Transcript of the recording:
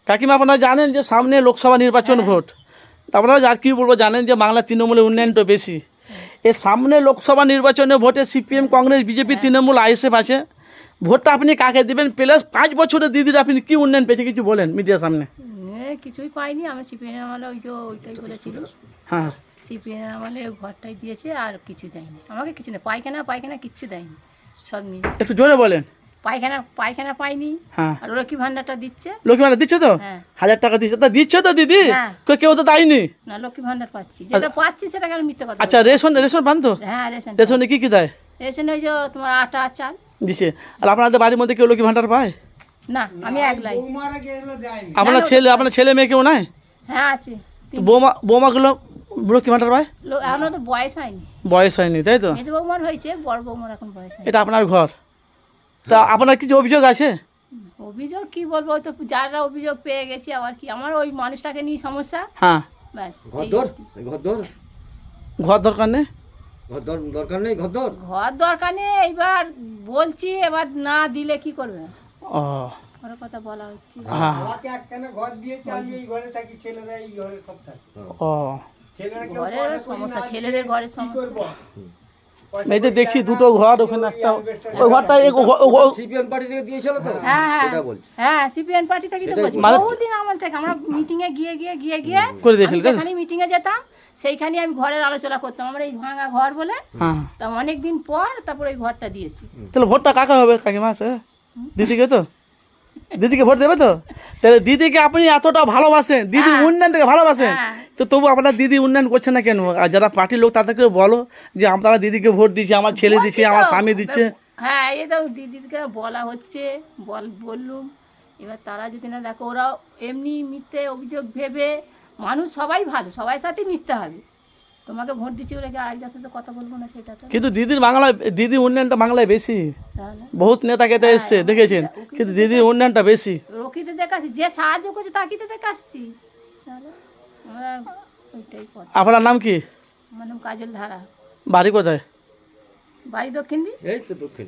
কাকিমা আপনারা জানেন যে সামনে লোকসভা নির্বাচন ভোট, আপনারা আর কি বলবো জানেন যে বাংলা তৃণমূলের উন্নয়নটা বেশি। এর সামনে লোকসভা নির্বাচনে ভোটে CPM, Congress, BJP, Trinamool, ISF আছে। ভোটটা আপনি কাকে দেবেন? প্লাস 5 বছরের দিদির আপনি কি উন্নয়ন পেয়েছে কিছু বলেন মিডিয়ার সামনে। কিছুই পাইনি, আমি সিপিএম আমলে ওইটাই বলেছিল। হ্যাঁ, সিপিএম আমলে ঘরটাই দিয়েছে, আর কিছু দেয়নি আমাকে, কিছু না। পায়খানা কিচ্ছু দেয়নি, সব নিয়ে। একটু জোরে বলেন। পায়খানা পাইনি। হ্যাঁ, আর লক্ষ্মী ভান্ডারটা দিচ্ছে। লক্ষ্মী ভান্ডার দিচ্ছে তো? হ্যাঁ। 1000 টাকা দিচ্ছে তো, দিচ্ছে তো দিদি? হ্যাঁ। কেউ তো দেয়নি। না, লক্ষ্মী ভান্ডার পাচ্ছি, যেটা পাচ্ছি সেটা কেন মিথ্যে কথা আচ্ছা, রেশন পান তো? হ্যাঁ, রেশনে কি দেয়? রেশন ওই যে তোমার আটা চাল দিছে। আর আপনাদের বাড়ির মধ্যে কেউ লক্ষ্মী ভান্ডার পায়? না, আমি একলাই। আপনার ছেলে মেয়ে কেউ নাই? হ্যাঁ, আছে। তো বৌমাগুলো লক্ষ্মী ভান্ডার পায়? এখনো তো বয়স হয়নি। বয়স হয়নি, তাই তো? মেজ বৌমার হয়েছে, বড় বৌমার এখন বয়স হয়নি। এটা আপনার ঘর। তা আপনার কিছু অভিযোগ আছে? অভিযোগ কি বলবো, ওই তো যারা অভিযোগ পেয়ে গেছি, আবার কি, আমার ওই মানুষটাকে নিয়ে সমস্যা। হ্যাঁ, ব্যাস। ঘর দরকার নেই। দরকার নেই, ঘর দরকার নেই। এইবার বলছি, এবার না দিলে কি করবে? ও, ঘরের কথা বলা হচ্ছে। হ্যাঁ, ও, ঘরের সমস্যা, ছেলেদের ঘরের সমস্যা। এই যে দেখছি দুটো ঘর, ওখানে একটা, ওই ঘরটা সিপিএম পার্টি থেকে দিয়েছিল তো? হ্যাঁ, সেটা বলছি। হ্যাঁ, সিপিএন পার্টি থেকে তো বলছি। মানে- বহুদিন আমল থেকে আমরা মিটিং এ গিয়ে করে দিয়েছিল, তাই তো? যেখানে মিটিং এ যেতাম, সেইখানে আমি ঘরের আলোচনা করতাম, আমরা এই ভাঙা ঘর বলে। হ্যাঁ, তা অনেকদিন পর তারপর ওই ঘরটা দিয়েছি। তাহলে ভোটটা কাকা হবে কাকিমা? আছে দিদিকে তো? দিদিকে ভোট দেবে তো? তাহলে দিদিকে আপনি এতটা ভালোবাসেন, দিদির উন্নয়ন থেকে ভালোবাসেন, হ্যাঁ। তো তবু আপনার দিদি উন্নয়ন করছে না কেন? আর যারা পার্টির লোক তাদেরকে বলো যে আপনারা দিদিকে ভোট দিচ্ছে, আমার ছেলে দিচ্ছে, বলছি তো, আমার স্বামী দিচ্ছে। হ্যাঁ, এই তো দিদিকে বলা হচ্ছে, বললুম। এবার তারা যদি না দেখো, ওরা এমনি মিথ্যে অভিযোগ ভেবে, মানুষ সবাই ভালো, সবার সাথে মিশতে হবে। তোমাকে ভোট দিচ্ছি বলে কি আরেকটার সাথে কথা বলবো না, সেটা তো। কিন্তু দিদির উন্নয়নটা বাংলায় বেশি। তাহলে বহুত নেতা কেতা এসছে, দেখেছেন, কিন্তু দিদির উন্নয়নটা বেশি। রকিতে দেখাচ্ছি, যে সাহায্য করছে তাকে তো দেখাচ্ছি। তাহলে আমরা ওইটাই কথা। আপনার নাম কি? আমার নাম কাজল ধারা, বাড়ি কোথায়? বাড়ি দক্ষিণ দিক। এই তো দক্ষিণ।